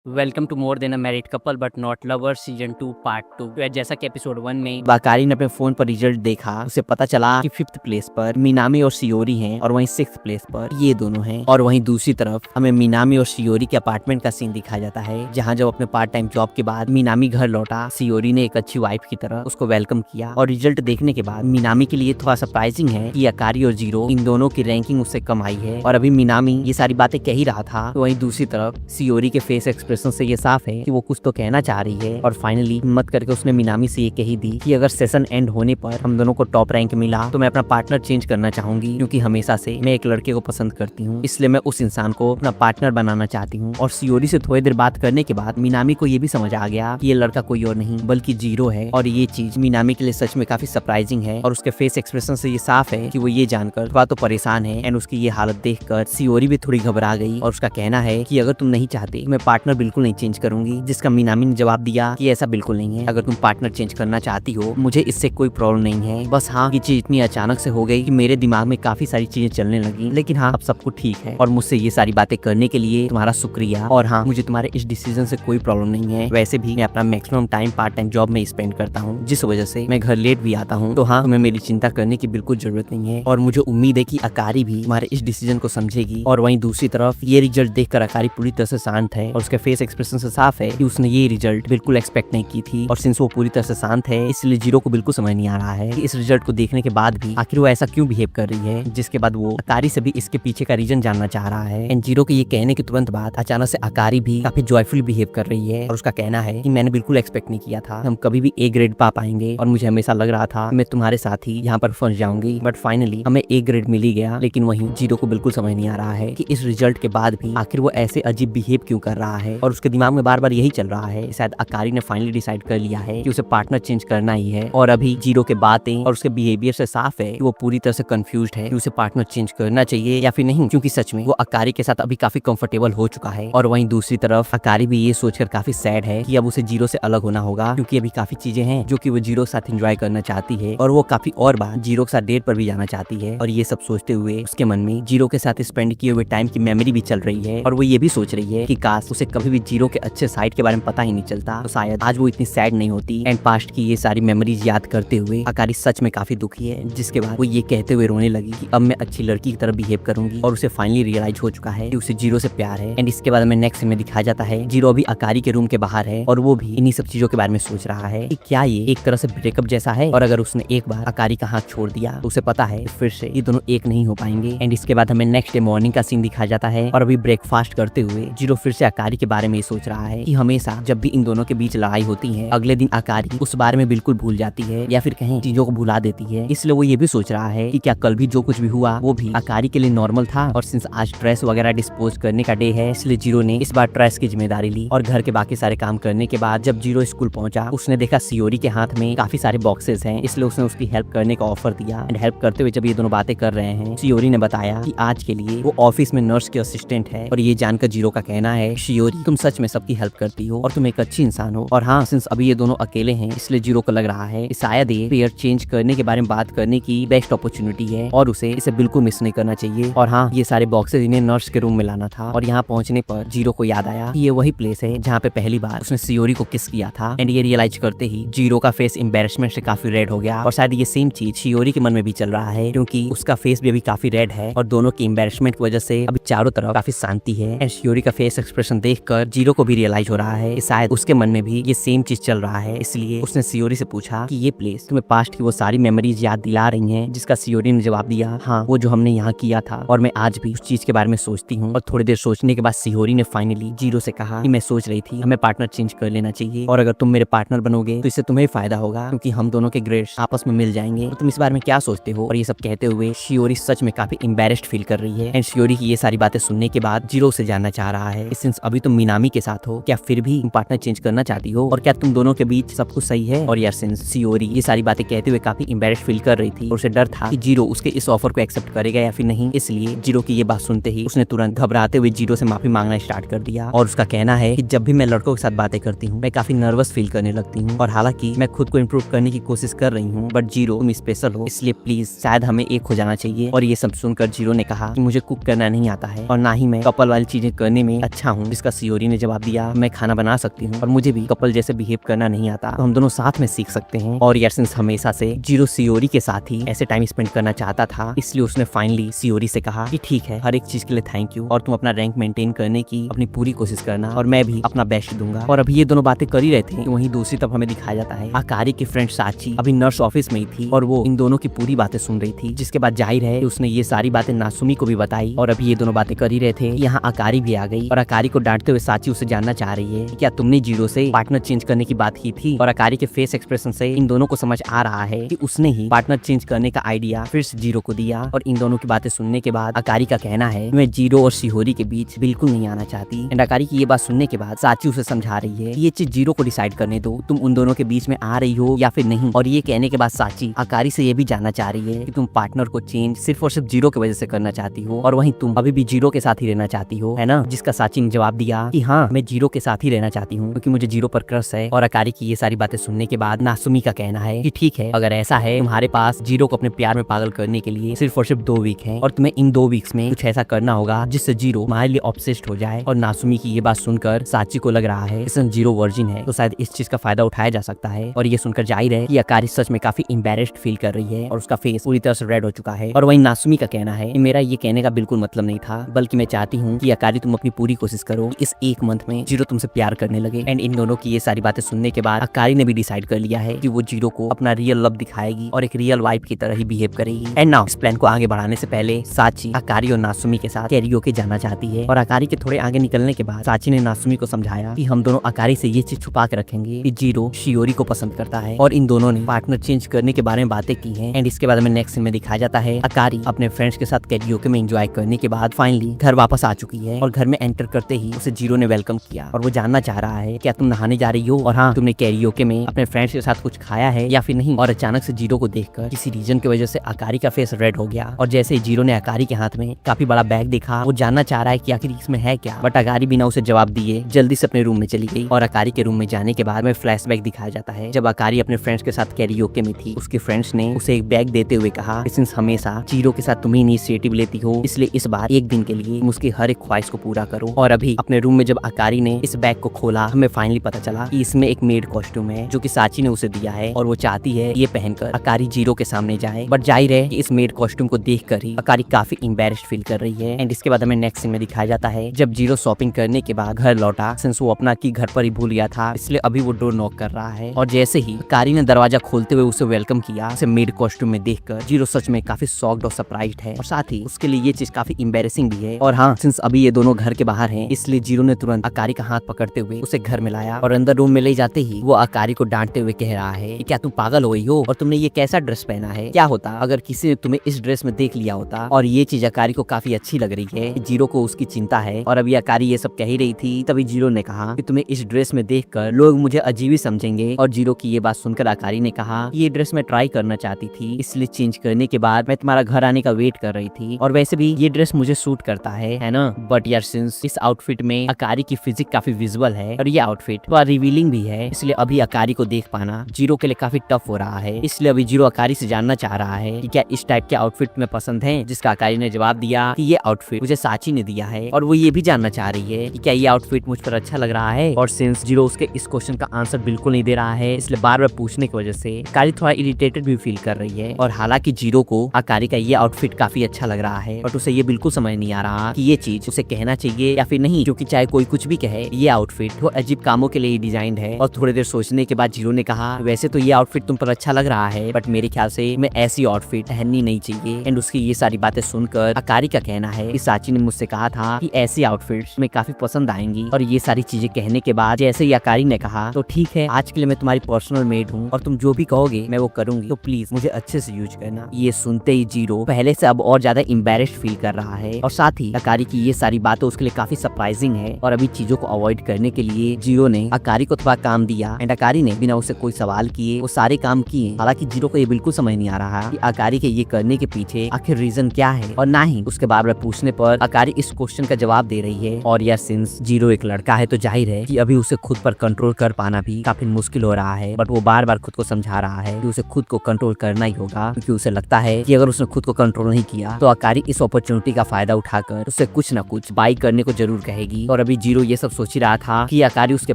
Welcome to more than a married couple but not lovers season 2 part 2। तो जैसा कि episode 1 में बाकारी ने अपने फोन पर रिजल्ट देखा, उसे पता चला कि 5th प्लेस पर मीनामी और शियोरी हैं और वहीं 6th प्लेस पर ये दोनों हैं। और वहीं दूसरी तरफ हमें मीनामी और शियोरी के अपार्टमेंट का सीन दिखाया जाता है, जहां जब अपने पार्ट टाइम जॉब के बाद मीनामी घर लौटा, शियोरी ने एक अच्छी वाइफ की तरह उसको वेलकम किया। और रिजल्ट देखने के बाद मीनामी के लिए थोड़ा सरप्राइजिंग है कि अकारी और जीरो इन दोनों की रैंकिंग उससे कम आई है। और अभी मीनामी ये सारी बातें कह ही रहा था, तो वहीं दूसरी तरफ शियोरी के फेस एक्सप्रेशन से ये साफ है कि वो कुछ तो कहना चाह रही है। और फाइनली हिम्मत करके उसने मीनामी से ये कही दी कि अगर सेशन एंड होने पर हम दोनों को टॉप रैंक मिला तो मैं अपना पार्टनर चेंज करना चाहूंगी, क्योंकि हमेशा से मैं एक लड़के को पसंद करती हूँ, इसलिए मैं उस इंसान को अपना पार्टनर बनाना चाहती हूँ। और शियोरी से थोड़ी देर बात करने के बाद मीनामी को ये भी समझ आ गया कि ये लड़का कोई और नहीं बल्कि जीरो है। और ये चीज मीनामी के लिए सच में काफी सरप्राइजिंग है। और उसके फेस एक्सप्रेशन से ये साफ है कि वो ये जानकर थोड़ा तो परेशान है। एंड उसकी ये हालत देखकर शियोरी भी थोड़ी घबरा गई और उसका कहना है कि अगर तुम नहीं चाहते मैं पार्टनर बिल्कुल नहीं चेंज करूंगी। जिसका मीनामी ने जवाब दिया कि ऐसा बिल्कुल नहीं है, अगर तुम पार्टनर चेंज करना चाहती हो मुझे इससे कोई प्रॉब्लम नहीं है। बस हाँ, ये चीज इतनी अचानक से हो गई कि मेरे दिमाग में काफी सारी चीजें चलने लगी, लेकिन हाँ अब सब कुछ ठीक है। और मुझसे ये सारी बातें करने के लिए तुम्हारा शुक्रिया। और हाँ, मुझे तुम्हारे इस डिसीजन से कोई प्रॉब्लम नहीं है। वैसे भी मैं अपना maximum time part time job में स्पेंड करता हूँ, जिस वजह से मैं घर लेट भी आता हूँ। तो हाँ, तुम्हें मेरी चिंता करने की बिल्कुल जरूरत नहीं है। और मुझे उम्मीद है कि अकारी भी तुम्हारे इस डिसीजन को समझेगी। और वहीं दूसरी तरफ ये रिजल्ट देखकर अकारी पूरी तरह से शांत है और उसके फेस एक्सप्रेशन से साफ है कि उसने ये रिजल्ट बिल्कुल एक्सपेक्ट नहीं की थी। और सिंस वो पूरी तरह से शांत है, इसलिए जीरो को बिल्कुल समझ नहीं आ रहा है कि इस रिजल्ट को देखने के बाद भी आखिर वो ऐसा क्यों बिहेव कर रही है। जिसके बाद वो अकारी से भी इसके पीछे का रीजन जानना चाह रहा है। एंड जीरो के ये कहने के तुरंत बाद अचानक से अकारी भी काफी जॉयफुल बिहेव कर रही है और उसका कहना है कि मैंने बिल्कुल एक्सपेक्ट नहीं किया था हम कभी भी A ग्रेड पा पाएंगे, और मुझे हमेशा लग रहा था मैं तुम्हारे साथ ही यहाँ पर फंस जाऊंगी, बट फाइनली हमें A ग्रेड मिल ही गया। लेकिन वहीं जीरो को बिल्कुल समझ नहीं आ रहा है कि इस रिजल्ट के बाद भी आखिर वो ऐसे अजीब बिहेव क्यों कर रहा है। और उसके दिमाग में बार बार यही चल रहा है, शायद अकारी ने फाइनली डिसाइड कर लिया है कि उसे पार्टनर चेंज करना ही है। और अभी जीरो के बातें और उसके बिहेवियर से साफ है कि वो पूरी तरह से कंफ्यूज्ड है कि उसे पार्टनर चेंज करना चाहिए या फिर नहीं, क्योंकि सच में वो अकारी के साथ अभी काफी कंफर्टेबल हो चुका है। और वहीं दूसरी तरफ अकारी भी ये सोचकर काफी सैड है कि अब उसे जीरो से अलग होना होगा, क्योंकि अभी काफी चीजें हैं जो कि वो जीरो के साथ एंजॉय करना चाहती है और वो काफी और बार जीरो के साथ डेट पर भी जाना चाहती है। और ये सब सोचते हुए उसके मन में जीरो के साथ स्पेंड किए हुए टाइम की मेमोरी भी चल रही है। और वो ये भी सोच रही है कि काश उसे कभी भी जीरो के अच्छे साइड के बारे में पता ही नहीं चलता, तो शायद आज वो इतनी सैड नहीं होती। एंड पास्ट की ये सारी मेमोरीज याद करते हुए अकारी सच में काफी दुखी है, जिसके बाद वो ये कहते हुए रोने लगी कि अब मैं अच्छी लड़की की तरह बिहेव करूंगी। और उसे फाइनली रियलाइज हो चुका है कि उसे जीरो से प्यार है। एंड इसके बाद हमें नेक्स्ट में दिखाया जाता है जीरो अभी अकारी के रूम के बाहर है और वो भी इन्हीं सब चीजों के बारे में सोच रहा है कि क्या ये एक तरह से ब्रेकअप जैसा है, और अगर उसने एक बार अकारी का हाथ छोड़ दिया तो उसे पता है फिर से ये दोनों एक नहीं हो पाएंगे। एंड इसके बाद हमें नेक्स्ट डे मॉर्निंग का सीन दिखाया जाता है और अभी ब्रेकफास्ट करते हुए जीरो फिर से अकारी के बारे में सोच रहा है कि हमेशा जब भी इन दोनों के बीच लड़ाई होती है अगले दिन अकारी उस बारे में बिल्कुल भूल जाती है या फिर कहीं चीजों को भुला देती है। इसलिए वो ये भी सोच रहा है कि क्या कल भी जो कुछ भी हुआ वो भी अकारी के लिए नॉर्मल था। और सिंस आज ट्रेस वगैरह डिस्पोज करने का डे है, इसलिए जीरो ने इस बार ट्रेस की जिम्मेदारी ली। और घर के बाकी सारे काम करने के बाद जब जीरो स्कूल पहुंचा, उसने देखा शियोरी के हाथ में काफी सारे बॉक्सेस हैं, इसलिए उसने उसकी हेल्प करने का ऑफर दिया। एंड हेल्प करते हुए जब ये दोनों बातें कर रहे हैं, शियोरी ने बताया कि आज के लिए वो ऑफिस में नर्स के असिस्टेंट है। और ये जानकर जीरो का कहना है, शियोरी तुम सच में सबकी हेल्प करती हो और तुम एक अच्छी इंसान हो। और हाँ, सिंस अभी ये दोनों अकेले हैं, इसलिए जीरो को लग रहा है कि शायद ये पेयर चेंज करने के बारे में बात करने की बेस्ट अपॉर्चुनिटी है और उसे इसे बिल्कुल मिस नहीं करना चाहिए। और हाँ, ये सारे बॉक्सेस इन्हें नर्स के रूम में लाना था। और यहाँ पहुंचने पर जीरो को याद आया कि ये वही प्लेस है जहाँ पे पहली बार उसने शियोरी को किस किया था। एंड ये रियलाइज करते ही जीरो का फेस एम्बैरेसमेंट से काफी रेड हो गया। और शायद ये सेम चीज शियोरी के मन में भी चल रहा है, क्योंकि उसका फेस भी अभी काफी रेड है और दोनों की एम्बैरेसमेंट की वजह से अभी चारों तरफ काफी शांति है। एंड शियोरी का फेस एक्सप्रेशन देखकर जीरो को भी रियलाइज हो रहा है कि शायद उसके मन में भी ये सेम चीज चल रहा है। इसलिए उसने शियोरी से पूछा कि ये प्लेस तुम्हें पास्ट की वो सारी मेमोरीज याद दिला रही हैं, जिसका शियोरी ने जवाब दिया, हाँ वो जो हमने यहाँ किया था और मैं आज भी उस चीज के बारे में सोचती हूँ। और थोड़ी देर सोचने के बाद शियोरी ने फाइनली जीरो से कहा कि मैं सोच रही थी हमें पार्टनर चेंज कर लेना चाहिए, और अगर तुम मेरे पार्टनर बनोगे तो इससे तुम्हें फायदा होगा, क्योंकि हम दोनों के ग्रेड्स आपस में मिल जाएंगे। तो तुम इस बारे में क्या सोचते हो। और ये सब कहते हुए शियोरी सच में काफी एम्बैरेस्ड फील कर रही है। एंड शियोरी की ये सारी बातें सुनने के बाद जीरो से जानना चाह रहा है, सिंस अभी तुम मीनामी के साथ हो, क्या फिर भी तुम पार्टनर चेंज करना चाहती हो, और क्या तुम दोनों के बीच सब कुछ सही है। और यार सिंस शियोरी ये सारी बातें कहते हुए काफी एम्बैरेस्ड फील कर रही थी और उसे डर था कि जीरो उसके इस ऑफर को एक्सेप्ट करेगा या फिर नहीं, इसलिए जीरो की ये बात सुनते ही उसने तुरंत घबराते हुए जीरो से माफी मांगना स्टार्ट कर दिया। और उसका कहना है कि जब भी मैं लड़कों के साथ बातें करती हूँ मैं काफी नर्वस फील करने लगती हूँ, और हालांकि मैं खुद को इम्प्रूव करने की कोशिश कर रही हूँ, बट जीरो तुम स्पेशल हो, इसलिए प्लीज शायद हमें एक हो जाना चाहिए। और ये सब सुनकर जीरो ने कहा कि मुझे कुक करना नहीं आता है और ना ही मैं कपल वाली चीजें करने में अच्छा हूँ, जिसका सियोरी ने जवाब दिया, मैं खाना बना सकती हूँ और मुझे भी कपल जैसे बिहेव करना नहीं आता, तो हम दोनों साथ में सीख सकते हैं। और यार सिंस हमेशा से जीरो सियोरी के साथ ही ऐसे टाइम स्पेंड करना चाहता था, इसलिए उसने फाइनली सियोरी से कहा कि ठीक है, हर एक चीज के लिए थैंक यू और तुम अपना रैंक मेंटेन करने की अपनी पूरी कोशिश करना और मैं भी अपना बेस्ट दूंगा। और अभी ये दोनों बातें कर ही रहे थे कि वहीं दूसरी तरफ हमें दिखाया जाता है आकारी की फ्रेंड साची अभी नर्स ऑफिस में ही थी और वो इन दोनों की पूरी बातें सुन रही थी, जिसके बाद जाहिर है कि उसने ये सारी बातें नासुमी को भी बताई। और अभी ये दोनों बातें कर ही रहे थे, यहाँ आकारी भी आ गई और आकारी को डांटते हुए साची उसे जानना चाह रही है क्या तुमने जीरो से पार्टनर चेंज करने की बात की थी। और आकारी के फेस एक्सप्रेशन से इन दोनों को समझ आ रहा है कि उसने ही पार्टनर चेंज करने का आइडिया फिर से जीरो को दिया। और इन दोनों की बातें सुनने के बाद आकारी का कहना है मैं जीरो और शिहोरी के बीच बिल्कुल नहीं आना चाहती। एंड आकारी की ये बात सुनने के बाद साची उसे समझा रही है ये चीज जीरो को डिसाइड करने दो, तुम उन दोनों के बीच में आ रही हो या फिर नहीं। और ये कहने के बाद साची आकारी से ये भी जानना चाह रही है कि तुम पार्टनर को चेंज सिर्फ और सिर्फ जीरो की वजह से करना चाहती हो और वहीं तुम अभी भी जीरो के साथ ही रहना चाहती हो, है ना। जिसका साची ने जवाब दिया कि हाँ, मैं जीरो के साथ ही रहना चाहती हूँ क्योंकि मुझे जीरो पर क्रश है। और आकारी की ये सारी बातें सुनने के बाद नासुमी का कहना है कि ठीक है, अगर ऐसा है तुम्हारे पास जीरो को अपने प्यार में पागल करने के लिए सिर्फ और सिर्फ 2 वीक है और तुम्हें इन 2 वीक्स में कुछ ऐसा करना होगा जिससे जीरो तुम्हारे लिए ऑब्सेस्ड हो जाए। और नासुमी की ये बात सुनकर साची को लग रहा है कि जीरो वर्जिन है तो शायद इस चीज का फायदा उठाया जा सकता है। और ये सुनकर जाहिर है कि आकारी सच में काफी एम्बैरेस्ड फील कर रही है और उसका फेस पूरी तरह से रेड हो चुका है। और वहीं नासुमी का कहना है कि मेरा ये कहने का बिल्कुल मतलब नहीं था, बल्कि मैं चाहती हूँ कि आकारी तुम अपनी पूरी कोशिश करो इस 1 मंथ में जीरो तुमसे प्यार करने लगे। एंड इन दोनों की ये सारी बातें सुनने के बाद आकारी ने भी डिसाइड कर लिया है कि वो जीरो को अपना रियल लव दिखाएगी और एक रियल वाइफ की तरह ही बिहेव करेगी। एंड नाउ इस प्लान को आगे बढ़ाने से पहले साची आकारी और नासुमी के साथ कैरियोके जाना चाहती है। और आकारी के थोड़े आगे निकलने के बाद साची ने नासुमी को समझाया कि हम दोनों आकारी से ये चीज छुपा के रखेंगे कि जीरो शियोरी को पसंद करता है और इन दोनों ने पार्टनर चेंज करने के बारे में बातें की हैं। एंड इसके बाद हमें नेक्स्ट सीन में दिखाया जाता है आकारी अपने फ्रेंड्स के साथ कैरियोके में एंजॉय करने के बाद फाइनली घर वापस आ चुकी है और घर में एंटर करते ही उसे जीरो ने वेलकम किया और वो जानना चाह रहा है क्या तुम नहाने जा रही हो और हाँ, तुमने कैरियोके में अपने फ्रेंड्स के साथ कुछ खाया है या फिर नहीं। और अचानक से जीरो को देखकर किसी रीजन की वजह से आकारी का फेस रेड हो गया और जैसे ही जीरो ने आकारी के हाथ में काफी बड़ा बैग देखा, वो जानना चाह रहा है कि आखिर इसमें है क्या, बट आकारी बिना उसे जवाब दिए जल्दी से अपने रूम में चली गई। और आकारी के रूम में जाने के बाद में फ्लैशबैक दिखाया जाता है जब आकारी अपने फ्रेंड्स के साथ कैरियोके में थी। उसके फ्रेंड्स ने उसे एक बैग देते हुए कहा सिंस हमेशा जीरो के साथ तुम ही इनिशिएटिव लेती हो, इसलिए इस बार एक दिन के लिए उसकी हर एक ख्वाहिश को पूरा करो। और अभी अपने रूम में जब आकारी ने इस बैग को खोला, हमें फाइनली पता चला कि इसमें एक मेड कॉस्ट्यूम है जो कि साची ने उसे दिया है और वो चाहती है ये पहनकर आकारी जीरो के सामने जाए। बट जाहिर है कि इस मेड कॉस्ट्यूम को देखकर ही आकारी काफी एम्बैरेस्ड फील कर रही है। एंड इसके बाद हमें नेक्स्ट सीन में दिखाया जाता है जब जीरो शॉपिंग करने के बाद घर लौटा, सिंस वो अपना की घर पर ही भूल गया था, इसलिए अभी वो डोर नॉक कर रहा है। और जैसे ही आकारी ने दरवाजा खोलते हुए उसे वेलकम किया, उसे मेड कॉस्ट्यूम में देखकर जीरो सच में काफी शॉक्ड और सरप्राइज्ड है और साथ ही उसके लिए ये चीज काफी एम्बैरेसिंग भी है। और हाँ, सिंस अभी ये दोनों घर के बाहर हैं, इसलिए जीरो ने तुरंत आकारी का हाथ पकड़ते हुए उसे घर में लाया और अंदर रूम में ले जाते ही वो आकारी को डांटते हुए कह रहा है कि क्या तुम पागल हो गई हो और तुमने ये कैसा ड्रेस पहना है। क्या होता अगर किसी ने तुम्हें इस ड्रेस में देख लिया होता। और ये चीज आकारी को काफी अच्छी लग रही है, जीरो को उसकी चिंता है। और अभी आकारी ये सब कह ही रही थी, तभी जीरो ने कहा कि तुम्हें इस ड्रेस में देखकर लोग मुझे अजीब ही समझेंगे। और जीरो की ये बात सुनकर आकारी ने कहा ये ड्रेस मैं ट्राई करना चाहती थी, इसलिए चेंज करने के बाद मैं तुम्हारा घर आने का वेट कर रही थी और वैसे भी ये ड्रेस मुझे सूट करता है ना। बट यार सिंस इस आउटफिट में आकारी की फिजिक काफी विजुअल है और ये आउटफिट थोड़ा रिवीलिंग भी है, इसलिए अभी आकारी को देख पाना जीरो के लिए काफी टफ हो रहा है। इसलिए अभी जीरो आकारी से जानना चाह रहा है कि क्या इस टाइप के आउटफिट में पसंद है, जिसका आकारी ने जवाब दिया कि ये आउटफिट मुझे साची ने दिया है। और वो ये भी जानना चाह रही है कि क्या ये आउटफिट मुझ पर अच्छा लग रहा है। और सिंस जीरो उसके इस क्वेश्चन का आंसर बिल्कुल नहीं दे रहा है, इसलिए बार बार पूछने की वजह से आकारी थोड़ा इरिटेटेड भी फील कर रही है। और हालांकि जीरो को आकारी का ये आउटफिट काफी अच्छा लग रहा है, बट उसे ये बिल्कुल समझ नहीं आ रहा कि ये चीज उसे कहना चाहिए या फिर नहीं, क्योंकि चाहे कोई कुछ भी कहे ये आउटफिट वो अजीब कामों के लिए डिजाइंड है। और थोड़ी देर सोचने के बाद जीरो ने कहा वैसे तो ये आउटफिट तुम पर अच्छा लग रहा है, बट मेरे ख्याल से मैं ऐसी आउटफिट पहननी नहीं चाहिए। एंड उसकी ये सारी बातें सुनकर आकारी का कहना है कि साची ने मुझसे कहा था कि ऐसी आउटफिट्स में काफी पसंद आएंगी। और ये सारी चीजें कहने के बाद जैसे ही आकारी ने कहा तो ठीक है, आज के लिए मैं तुम्हारी पर्सनल मेड हूँ और तुम जो भी कहोगे मैं वो करूंगी, तो प्लीज मुझे अच्छे से यूज करना। ये सुनते ही जीरो पहले से अब और ज्यादा एम्बैरेस्ड फील कर रहा है और साथ ही आकारी की ये सारी बातें उसके लिए काफी सरप्राइजिंग है। और अभी चीजों को अवॉइड करने के लिए जीरो ने आकारी को थोड़ा काम दिया एंड आकारी ने बिना उसे कोई सवाल किए वो सारे काम किए। हालांकि जीरो को ये बिल्कुल समझ नहीं आ रहा कि आकारी के ये करने के पीछे आखिर रीजन क्या है, और ना ही उसके बार बार पूछने पर आकारी इस क्वेश्चन का जवाब दे रही है। और यार सिंस जीरो एक लड़का है तो जाहिर है कि अभी उसे खुद पर कंट्रोल कर पाना भी काफी मुश्किल हो रहा है, बट वो बार बार खुद को समझा रहा है कि उसे खुद को कंट्रोल करना ही होगा, क्योंकि उसे लगता है कि अगर उसने खुद को कंट्रोल नहीं किया तो आकारी इस अपॉर्चुनिटी का फायदा उठाकर उससे कुछ न कुछ बाई करने को जरूर कहेगी। और और अभी जीरो ये सब सोच ही रहा था कि अकारी उसके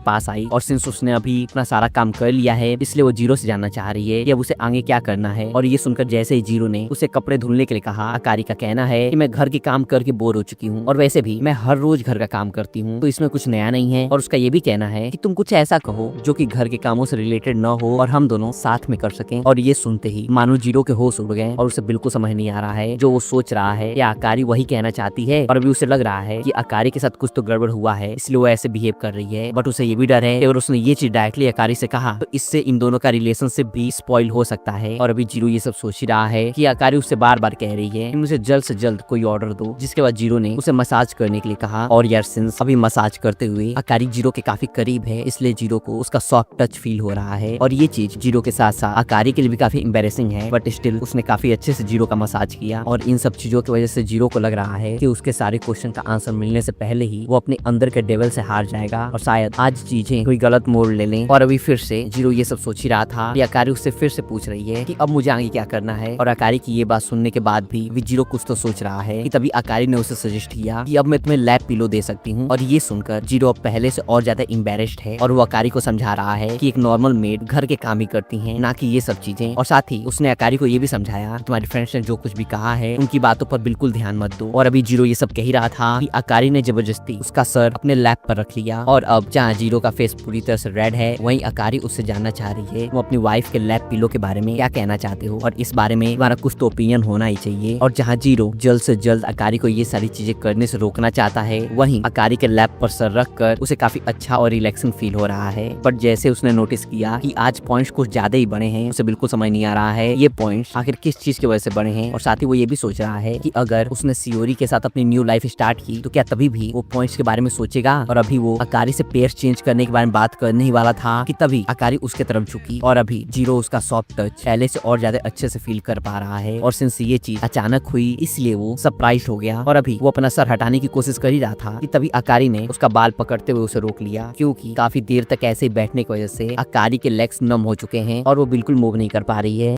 पास आई और सिंस उसने अभी अपना सारा काम कर लिया है इसलिए वो जीरो से जानना चाह रही है कि अब उसे आगे क्या करना है। और ये सुनकर जैसे ही जीरो ने उसे कपड़े धुलने के लिए कहा, अकारी का कहना है कि मैं घर के काम करके बोर हो चुकी हूँ और वैसे भी मैं हर रोज घर का काम करती हूँ तो इसमें कुछ नया नहीं है। और उसका ये भी कहना है कि तुम कुछ ऐसा कहो जो कि घर के कामों से रिलेटेड न हो और हम दोनों साथ में कर सकें। और ये सुनते ही मानो जीरो के होश उड़ गए और उसे बिल्कुल समझ नहीं आ रहा है जो वो सोच रहा है या अकारी वही कहना चाहती है। और अभी उसे लग रहा है कि अकारी के साथ कुछ तो गड़बड़ हुआ है इसलिए वो ऐसे बिहेव कर रही है। बट उसे ये भी डर है कि अगर उसने ये चीज डायरेक्टली अकारी से कहा तो इससे इन दोनों का रिलेशनशिप भी स्पॉइल हो सकता है। और अभी जीरो ये सब सोच ही रहा है कि अकारी उससे बार बार कह रही है कि मुझे जल्द से जल्द कोई ऑर्डर दो। जिसके बाद जीरो ने उसे मसाज करने के लिए कहा और यार सिंस अभी मसाज करते हुए अकारी जीरो के काफी करीब है इसलिए जीरो को उसका सॉफ्ट टच फील हो रहा है। और ये चीज जीरो के साथ साथ अकारी के लिए भी काफी एम्बैरेसिंग है बट स्टिल उसने काफी अच्छे से जीरो का मसाज किया। और इन सब चीजों की वजह से जीरो को लग रहा है कि उसके सारे क्वेश्चन का आंसर मिलने से पहले ही वो अपने अंदर के डेविल से हार जाएगा और शायद आज चीजें कोई गलत मोड़ ले लें। और अभी फिर से जीरो ये सब सोच ही रहा था कि अकारी उससे फिर से पूछ रही है कि अब मुझे आगे क्या करना है। और अकारी की ये बात सुनने के बाद भी जीरो कुछ तो सोच रहा है कि तभी अकारी ने उसे सजेस्ट किया कि अब मैं तुम्हें लैप पिलो दे सकती हूँ। और ये सुनकर जीरो अब पहले से और ज्यादा एम्बैरेस्ड है और वो अकारी को समझा रहा है कि एक नॉर्मल मेड घर के काम ही करती है ना कि ये सब चीजें। और साथ ही उसने अकारी को ये भी समझाया तुम्हारी फ्रेंड्स ने जो कुछ भी कहा है उनकी बातों पर बिल्कुल ध्यान मत दो। और अभी जीरो ये सब कह ही रहा था कि अकारी ने जबरदस्ती उसका सर अपने लैप पर रख लिया। और अब जहाँ जीरो का फेस पूरी तरह से रेड है वहीं अकारी उससे जानना चाह रही है वो अपनी वाइफ के लैप पिलो के बारे में क्या कहना चाहते हो और इस बारे में तुम्हारा कुछ तो ओपिनियन होना ही चाहिए। और जहाँ जीरो जल्द से जल्द अकारी को ये सारी चीजें करने से रोकना चाहता है वहीं अकारी के लैप पर सर रख कर उसे काफी अच्छा और रिलैक्सिंग फील हो रहा है। बट जैसे उसने नोटिस किया कि आज पॉइंट्स कुछ ज्यादा ही बड़े हैं उसे बिल्कुल समझ नहीं आ रहा है ये पॉइंट्स आखिर किस चीज की वजह से बड़े हैं। और साथ ही वो ये भी सोच रहा है कि अगर उसने सियोरी के साथ अपनी न्यू लाइफ स्टार्ट की तो क्या तभी भी वो पॉइंट्स के बारे में सोचेगा। और अभी वो अकारी से पेयर्स चेंज करने के बारे में बात करने ही वाला था कि तभी अकारी उसके तरफ झुकी और अभी जीरो उसका सॉफ्ट टच पहले से और ज्यादा अच्छे से फील कर पा रहा है। और सिंस ये चीज अचानक हुई इसलिए वो सरप्राइज हो गया और अभी वो अपना सर हटाने की कोशिश कर ही रहा था कि तभी अकारी ने उसका बाल पकड़ते हुए उसे रोक लिया क्योंकि काफी देर तक ऐसे ही बैठने की वजह से अकारी के लेग्स नम हो चुके हैं और वो बिल्कुल मूव नहीं कर पा रही है।